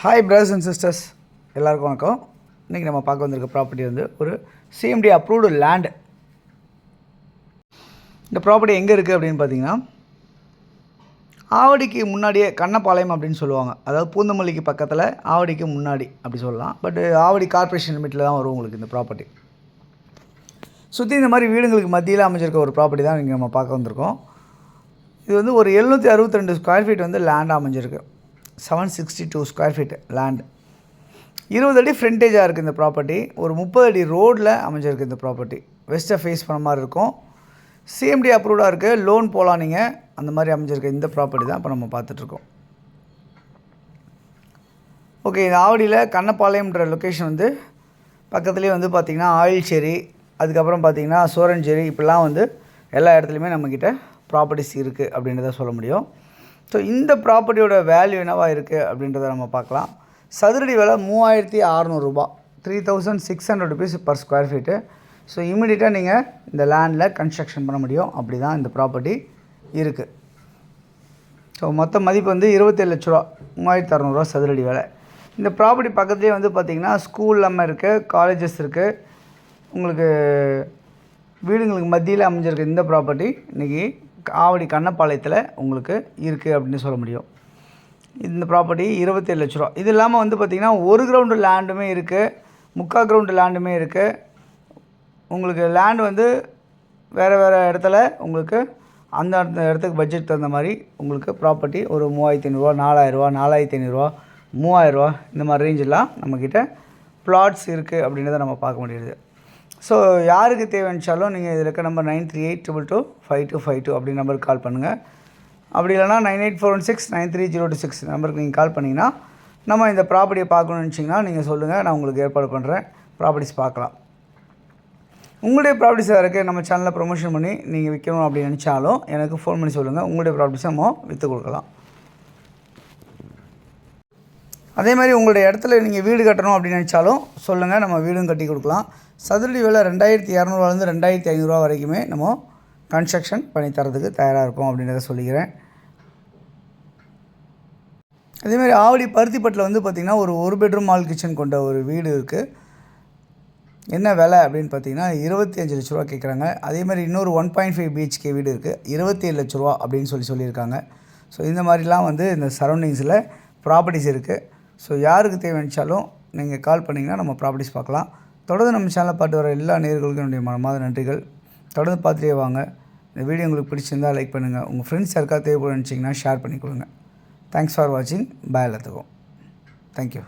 Hi brothers and sisters, எல்லாருக்கும் வணக்கம். இன்றைக்கி நம்ம பார்க்க வந்திருக்க ப்ராப்பர்ட்டி வந்து ஒரு சிஎம்டி அப்ரூவ்டு லேண்டு. இந்த ப்ராப்பர்ட்டி எங்கே இருக்குது அப்படின்னு பார்த்தீங்கன்னா, ஆவடிக்கு முன்னாடியே கண்ணப்பாளையம் அப்படின்னு சொல்லுவாங்க. அதாவது பூந்தமல்லிக்கு பக்கத்தில் ஆவடிக்கு முன்னாடி அப்படி சொல்லலாம். பட் ஆவடி கார்ப்பரேஷன் லிமிட்டில் தான் வரும் உங்களுக்கு இந்த ப்ராப்பர்ட்டி. சுற்றி இந்த மாதிரி வீடுங்களுக்கு மத்தியில் அமைஞ்சிருக்க ஒரு ப்ராப்பர்ட்டி தான் இங்கே நம்ம பார்க்க வந்திருக்கோம். இது வந்து ஒரு 762 ஸ்கொயர் ஃபீட் வந்து லேண்ட் அமைஞ்சிருக்கு. 762 ஸ்கொயர் ஃபீட் லேண்ட். 20 அடி ஃப்ரண்டேஜாக இருக்குது இந்த ப்ராப்பர்ட்டி. ஒரு 30 அடி ரோடில் அமைஞ்சிருக்கு இந்த ப்ராப்பர்ட்டி. வெஸ்ட்டை ஃபேஸ் பண்ண மாதிரி இருக்கும். சிஎம்டி அப்ரூவ்டாக இருக்குது. லோன் போகலாம் நீங்கள். அந்த மாதிரி அமைஞ்சிருக்கு இந்த ப்ராப்பர்ட்டி தான் இப்போ நம்ம பார்த்துட்ருக்கோம். ஓகே, இந்த ஆவடியில் கண்ணப்பாளையம்ன்ற லொக்கேஷன் வந்து பக்கத்துலேயே வந்து பார்த்திங்கன்னா ஆயில்சேரி, அதுக்கப்புறம் பார்த்திங்கன்னா சோரஞ்சேரி, இப்படிலாம் வந்து எல்லா இடத்துலையுமே நம்மக்கிட்ட ப்ராப்பர்ட்டிஸ் இருக்குது அப்படின்றத சொல்ல முடியும். ஸோ இந்த ப்ராப்பர்ட்டியோட வேல்யூ என்னவா இருக்குது அப்படின்றத நம்ம பார்க்கலாம். சதுரடி விலை 3600 ரூபா, 3600 rupees per square feet. So இமீடியட்டாக நீங்கள் இந்த லேண்டில் கன்ஸ்ட்ரக்ஷன் பண்ண முடியும். அப்படி தான் இந்த ப்ராப்பர்ட்டி இருக்குது. ஸோ மொத்த மதிப்பு வந்து 27 லட்ச ரூபா, 3600 சதுரடி விலை. இந்த ப்ராப்பர்ட்டி பக்கத்துலேயே வந்து பார்த்திங்கன்னா ஸ்கூல் எல்லாமே இருக்குது, காலேஜஸ் இருக்குது. உங்களுக்கு வீடுங்களுக்கு மத்தியில் அமைஞ்சிருக்கு இந்த ப்ராப்பர்ட்டி இன்றைக்கி ஆவடி கண்ணப்பாளையத்தில் உங்களுக்கு இருக்குது அப்படின்னு சொல்ல முடியும். இந்த ப்ராப்பர்ட்டி 27 லட்ச ரூபா. இது இல்லாமல் வந்து பார்த்திங்கன்னா 1 கிரவுண்டு லேண்டுமே இருக்குது, 3/4 கிரவுண்டு லேண்டுமே இருக்குது. உங்களுக்கு லேண்டு வந்து வேறு இடத்துல உங்களுக்கு அந்த இடத்துக்கு பட்ஜெட் தகுந்த மாதிரி உங்களுக்கு ப்ராப்பர்ட்டி ஒரு 3500 4000 4500 3000 இந்த மாதிரி ரேஞ்செலாம் நம்மக்கிட்ட ப்ளாட்ஸ் இருக்குது அப்படின்றத நம்ம பார்க்க முடியுது. ஸோ யாருக்கு தேவைச்சாலும் நீங்கள் இதில் இருக்க நம்பர் 9382225252 அப்படி நம்பருக்கு கால் பண்ணுங்கள். அப்படி இல்லைனா 9841693026 நம்பருக்கு நீங்கள் கால் பண்ணிங்கன்னா நம்ம இந்த ப்ராப்பர்ட்டியை பார்க்கணுன்னு நினச்சிங்கன்னா நீங்கள் சொல்லுங்கள், நான் உங்களுக்கு ஏற்பாடு பண்ணுறேன். ப்ராப்பர்ட்டிஸ் பார்க்கலாம். உங்களுடைய ப்ராப்பர்ட்டிஸ் இருக்குது நம்ம சேனலில் ப்ரொமோஷன் பண்ணி நீங்கள் விற்கணும் அப்படின்னு நினச்சாலும் எனக்கு ஃபோன் பண்ணி சொல்லுங்கள். உங்களுடைய ப்ராப்பர்ட்டிஸை நம்ம விற்று கொடுக்கலாம். அதே மாதிரி உங்களுடைய இடத்துல நீங்கள் வீடு கட்டணும் அப்படின்னு நினச்சாலும் சொல்லுங்கள், நம்ம வீடும் கட்டி கொடுக்கலாம். சதுரடி விலை 2200 2500 வரைக்குமே நம்ம கன்ஸ்ட்ரக்ஷன் பண்ணி தரதுக்கு தயாராக இருக்கும் அப்படின்றத சொல்லிக்கிறேன். அதேமாதிரி ஆவடி பருத்திப்பட்டில் வந்து பார்த்திங்கன்னா ஒரு பெட்ரூம் ஹால் கிச்சன் கொண்ட ஒரு வீடு இருக்குது. என்ன விலை அப்படின்னு பார்த்தீங்கன்னா 25 லட்ச ரூபா கேட்குறாங்க. அதேமாதிரி இன்னொரு 1.5 BHK வீடு இருக்குது, 27 லட்ச ரூபா அப்படின்னு சொல்லியிருக்காங்க. ஸோ இந்த மாதிரிலாம் வந்து இந்த சரௌண்டிங்ஸில் ப்ராப்பர்ட்டிஸ் இருக்குது. ஸோ யாருக்கு தேவைச்சாலும் நீங்கள் கால் பண்ணிங்கன்னா நம்ம ப்ராப்பர்ட்டிஸ் பார்க்கலாம். தொடர்ந்து நம்ம சேனலை பார்த்து வர எல்லா நேயர்களுக்கும் என்னுடைய மனமார்ந்த நன்றிகள். தொடர்ந்து பார்த்துட்டே வாங்க. இந்த வீடியோ உங்களுக்கு பிடிச்சிருந்தால் லைக் பண்ணுங்கள். உங்கள் ஃப்ரெண்ட்ஸ் யாருக்காவது தேவைப்படும் நினச்சிங்கன்னா ஷேர் பண்ணி கொடுங்க. தேங்க்ஸ் ஃபார் வாட்சிங். பாய் எல்லாத்துக்கும். தேங்க்யூ.